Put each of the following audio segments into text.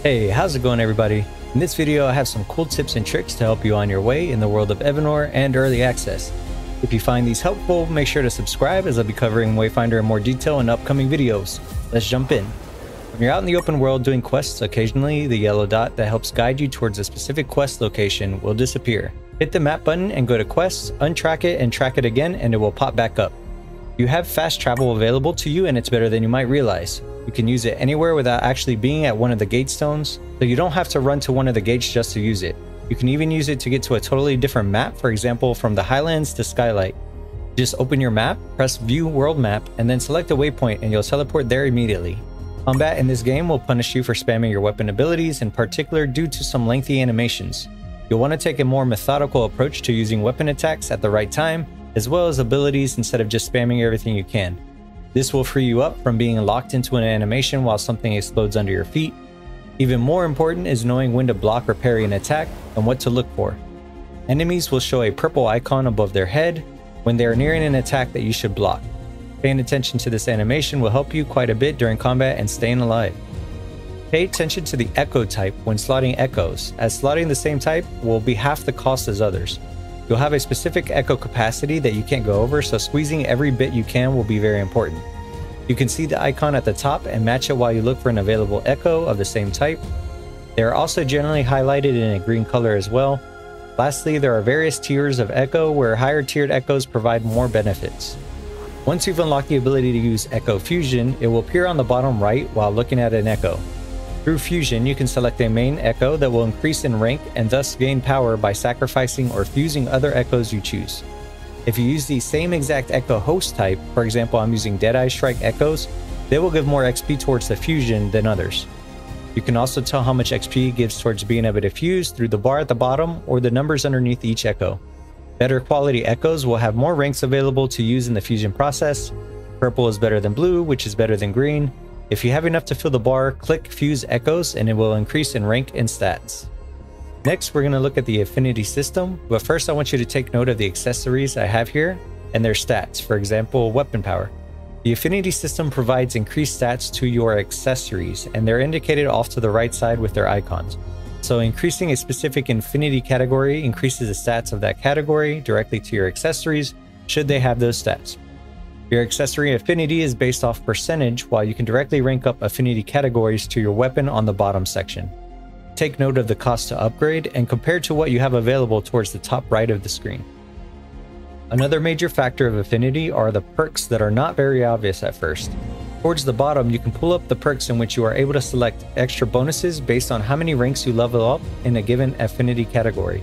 Hey, how's it going everybody? In this video I have some cool tips and tricks to help you on your way in the world of Evanor and early access. If you find these helpful, make sure to subscribe as I'll be covering Wayfinder in more detail in upcoming videos. Let's jump in. When you're out in the open world doing quests, occasionally the yellow dot that helps guide you towards a specific quest location will disappear. Hit the map button and go to quests, untrack it and track it again and it will pop back up. You have fast travel available to you and it's better than you might realize. You can use it anywhere without actually being at one of the gate stones, so you don't have to run to one of the gates just to use it. You can even use it to get to a totally different map, for example from the Highlands to Skylight. Just open your map, press view world map, and then select a waypoint and you'll teleport there immediately. Combat in this game will punish you for spamming your weapon abilities, in particular due to some lengthy animations. You'll want to take a more methodical approach to using weapon attacks at the right time, as well as abilities instead of just spamming everything you can. This will free you up from being locked into an animation while something explodes under your feet. Even more important is knowing when to block or parry an attack and what to look for. Enemies will show a purple icon above their head when they are nearing an attack that you should block. Paying attention to this animation will help you quite a bit during combat and staying alive. Pay attention to the echo type when slotting echoes, as slotting the same type will be half the cost as others. You'll have a specific echo capacity that you can't go over, so squeezing every bit you can will be very important. You can see the icon at the top and match it while you look for an available echo of the same type. They are also generally highlighted in a green color as well. Lastly, there are various tiers of echo where higher tiered echoes provide more benefits. Once you've unlocked the ability to use Echo Fusion, it will appear on the bottom right while looking at an echo. Through Fusion, you can select a main echo that will increase in rank and thus gain power by sacrificing or fusing other echoes you choose. If you use the same exact echo host type, for example I'm using Deadeye Strike echoes, they will give more XP towards the fusion than others. You can also tell how much XP it gives towards being able to fuse through the bar at the bottom or the numbers underneath each echo. Better quality echoes will have more ranks available to use in the fusion process. Purple is better than blue, which is better than green. If you have enough to fill the bar, click Fuse Echoes and it will increase in rank and stats. Next, we're going to look at the affinity system, but first I want you to take note of the accessories I have here and their stats, for example, weapon power. The affinity system provides increased stats to your accessories and they're indicated off to the right side with their icons. So increasing a specific affinity category increases the stats of that category directly to your accessories, should they have those stats. Your accessory affinity is based off percentage, while you can directly rank up affinity categories to your weapon on the bottom section. Take note of the cost to upgrade and compare to what you have available towards the top right of the screen. Another major factor of affinity are the perks that are not very obvious at first. Towards the bottom, you can pull up the perks in which you are able to select extra bonuses based on how many ranks you level up in a given affinity category.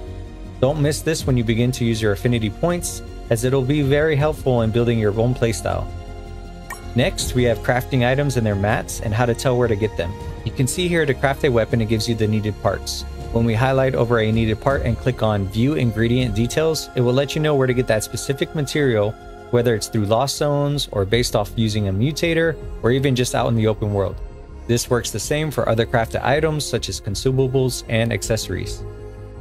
Don't miss this when you begin to use your affinity points, as it'll be very helpful in building your own playstyle. Next, we have crafting items and their mats and how to tell where to get them. You can see here to craft a weapon it gives you the needed parts. When we highlight over a needed part and click on View Ingredient Details, it will let you know where to get that specific material, whether it's through lost zones or based off using a mutator or even just out in the open world. This works the same for other crafted items such as consumables and accessories.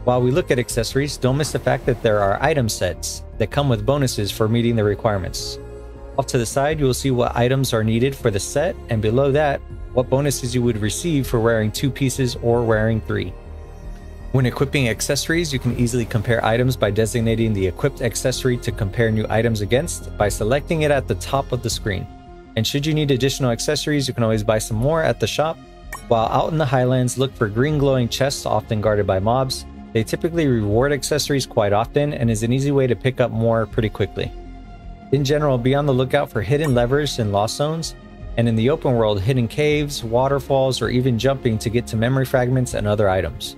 While we look at accessories, don't miss the fact that there are item sets that come with bonuses for meeting the requirements. Off to the side, you will see what items are needed for the set, and below that, what bonuses you would receive for wearing 2 pieces or wearing 3. When equipping accessories, you can easily compare items by designating the equipped accessory to compare new items against by selecting it at the top of the screen. And should you need additional accessories, you can always buy some more at the shop. While out in the Highlands, look for green glowing chests often guarded by mobs. They typically reward accessories quite often and is an easy way to pick up more pretty quickly. In general, be on the lookout for hidden levers in lost zones, and in the open world, hidden caves, waterfalls, or even jumping to get to memory fragments and other items.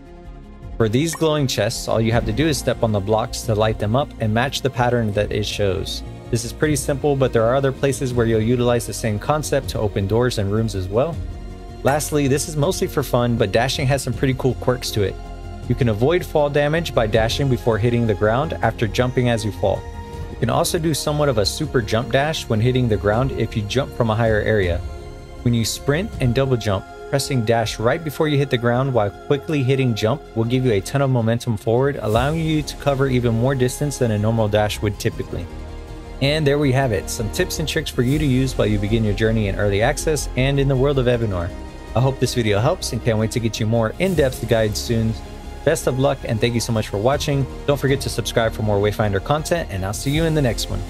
For these glowing chests, all you have to do is step on the blocks to light them up and match the pattern that it shows. This is pretty simple, but there are other places where you'll utilize the same concept to open doors and rooms as well. Lastly, this is mostly for fun, but dashing has some pretty cool quirks to it. You can avoid fall damage by dashing before hitting the ground after jumping as you fall. You can also do somewhat of a super jump dash when hitting the ground if you jump from a higher area. When you sprint and double jump, pressing dash right before you hit the ground while quickly hitting jump will give you a ton of momentum forward, allowing you to cover even more distance than a normal dash would typically. And there we have it, some tips and tricks for you to use while you begin your journey in early access and in the world of Evanor. I hope this video helps and can't wait to get you more in-depth guides soon. Best of luck and thank you so much for watching. Don't forget to subscribe for more Wayfinder content, and I'll see you in the next one.